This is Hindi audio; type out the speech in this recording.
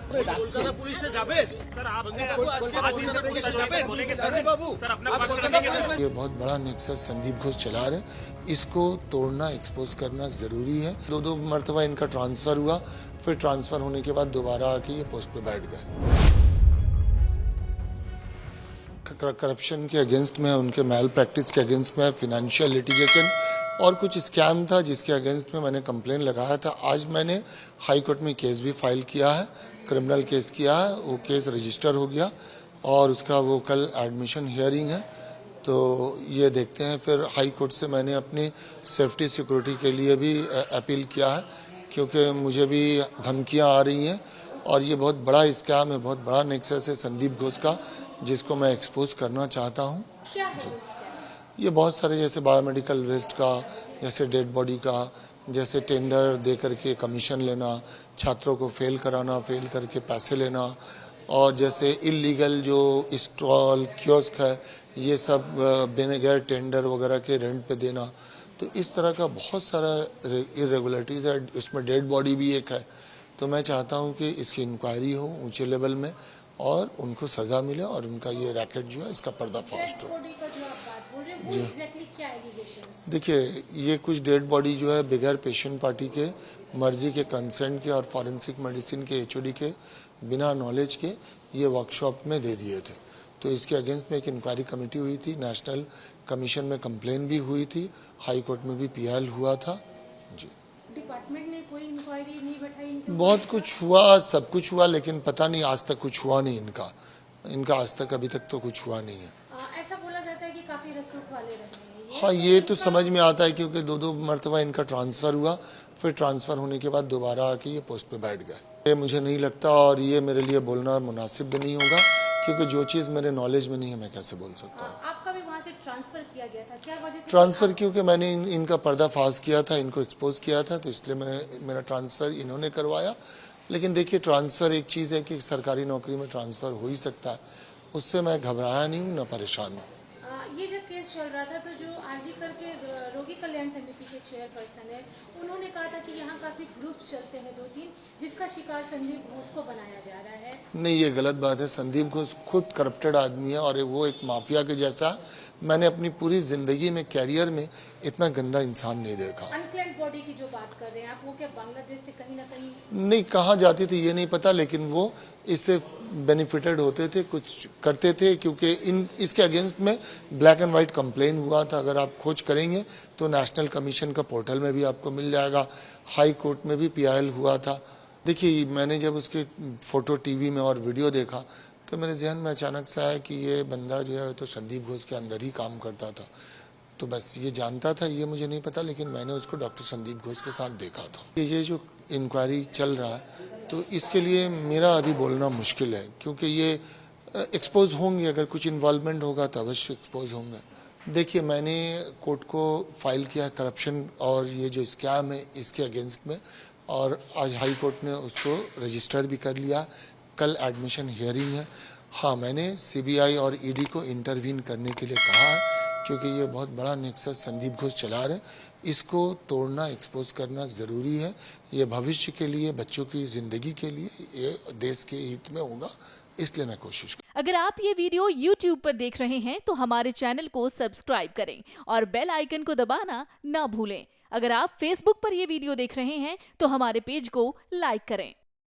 কলকাতা পুলিশে যাবেন স্যার? ये बहुत बड़ा नेक्सस संदीप घोष चला रहे हैं, इसको तोड़ना, एक्सपोज करना जरूरी है। दो मरतबा इनका ट्रांसफर हुआ, फिर ट्रांसफर होने के बाद दोबारा आके ये पोस्ट पे बैठ गए। करप्शन के अगेंस्ट में, उनके मैल प्रैक्टिस के अगेंस्ट में, फिनेंशियल लिटिगेशन और कुछ स्कैम था जिसके अगेंस्ट में मैंने कंप्लेन लगाया था। आज मैंने हाई कोर्ट में केस भी फाइल किया है, क्रिमिनल केस किया है, वो केस रजिस्टर हो गया और उसका वो कल एडमिशन हियरिंग है। तो ये देखते हैं, फिर हाई कोर्ट से मैंने अपनी सेफ्टी सिक्योरिटी के लिए भी अपील किया है, क्योंकि मुझे भी धमकियां आ रही हैं और ये बहुत बड़ा स्कैम है, बहुत बड़ा नेक्सस है संदीप घोष का, जिसको मैं एक्सपोज करना चाहता हूँ। क्या है वो? ये बहुत सारे, जैसे बायोमेडिकल वेस्ट का, जैसे डेड बॉडी का, जैसे टेंडर दे करके कमीशन लेना, छात्रों को फेल कराना, फेल करके पैसे लेना, और जैसे इलीगल जो स्टॉल कियोस्क है ये सब बिना गैर टेंडर वगैरह के रेंट पे देना। तो इस तरह का बहुत सारा इरेगुलरिटीज़ है, इसमें डेड बॉडी भी एक है। तो मैं चाहता हूँ कि इसकी इंक्वायरी हो ऊंचे लेवल में और उनको सज़ा मिले और उनका ये रैकेट जो है इसका पर्दाफाश हो। जी देखिए, ये कुछ डेड बॉडी जो है बगैर पेशेंट पार्टी के, मर्जी के, कंसेंट के और फॉरेंसिक मेडिसिन के एचओडी के बिना नॉलेज के ये वर्कशॉप में दे दिए थे। तो इसके अगेंस्ट में एक इंक्वायरी कमेटी हुई थी, नेशनल कमीशन में कंप्लेन भी हुई थी, हाई कोर्ट में भी पीएल हुआ था। जी, डिपार्टमेंट ने कोई इंक्वायरी नहीं बैठाई? बहुत कुछ हुआ, सब कुछ हुआ, लेकिन पता नहीं आज तक कुछ हुआ नहीं इनका आज तक अभी तक तो कुछ हुआ नहीं है। ऐसा बोला जाता है कि काफी रसूख वाले रहे हैं। हाँ, ये तो समझ में आता है, क्योंकि दो मरतबा इनका ट्रांसफर हुआ, फिर ट्रांसफर होने के बाद दोबारा आके ये पोस्ट पे बैठ गए। ये मुझे नहीं लगता, और ये मेरे लिए बोलना मुनासिब भी नहीं होगा, क्योंकि जो चीज़ मेरे नॉलेज में नहीं है मैं कैसे बोल सकता हूँ। आपका भी वहाँ से ट्रांसफर किया गया था, क्या वजह थी? ट्रांसफ़र क्योंकि मैंने इनका पर्दाफाश किया था, इनको एक्सपोज किया था, तो इसलिए मेरा ट्रांसफ़र इन्होंने करवाया। लेकिन देखिए, ट्रांसफ़र एक चीज़ है कि सरकारी नौकरी में ट्रांसफ़र हो ही सकता है, उससे मैं घबराया नहीं हूँ, न परेशान हूँ। ये जब केस चल रहा था तो जो आरजी करके रोगी कल्याण समिति के चेयरपर्सन है, उन्होंने कहा था कि यहाँ काफी ग्रुप चलते हैं 2-3, जिसका शिकार संदीप घोष को बनाया जा रहा है। नहीं, ये गलत बात है। संदीप घोष खुद करप्टेड आदमी है और वो एक माफिया के जैसा। मैंने अपनी पूरी जिंदगी में, कैरियर में इतना गंदा इंसान नहीं देखा। अनक्लेम्ड बॉडी की जो बात कर रहे हैं आप, वो क्या बांग्लादेश से कहीं ना कहीं? नहीं, कहाँ जाती थी ये नहीं पता, लेकिन वो इससे बेनिफिटेड होते थे, कुछ करते थे, क्योंकि इसके अगेंस्ट में ब्लैक एंड वाइट कंप्लेन हुआ था। अगर आप खोज करेंगे तो नेशनल कमीशन का पोर्टल में भी आपको मिल जाएगा, हाई कोर्ट में भी पीआईएल हुआ था। देखिए, मैंने जब उसके फोटो टीवी में और वीडियो देखा तो मेरे जहन में अचानक से आया कि ये बंदा जो है तो संदीप घोष के अंदर ही काम करता था। तो बस ये जानता था, ये मुझे नहीं पता, लेकिन मैंने उसको डॉक्टर संदीप घोष के साथ देखा था। ये जो इंक्वायरी चल रहा है तो इसके लिए मेरा अभी बोलना मुश्किल है, क्योंकि ये एक्सपोज होंगे, अगर कुछ इन्वॉल्वमेंट होगा तो अवश्य एक्सपोज होंगे। देखिए, मैंने कोर्ट को फाइल किया है करप्शन और ये जो स्कैम है इसके अगेंस्ट में, और आज हाई कोर्ट ने उसको रजिस्टर भी कर लिया। कल एडमिशन हियरिंग है। हाँ, मैंने सीबीआई और ईडी को इंटरवीन करने के लिए कहा है, क्योंकि ये बहुत बड़ा नेक्सस संदीप घोष चला रहे हैं, इसको तोड़ना, एक्सपोज करना ज़रूरी है। ये भविष्य के लिए, बच्चों की ज़िंदगी के लिए, ये देश के हित में होगा, इसलिए मैं कोशिश करूँ। अगर आप ये वीडियो YouTube पर देख रहे हैं तो हमारे चैनल को सब्सक्राइब करें और बेल आइकन को दबाना ना भूलें। अगर आप Facebook पर ये वीडियो देख रहे हैं तो हमारे पेज को लाइक करें।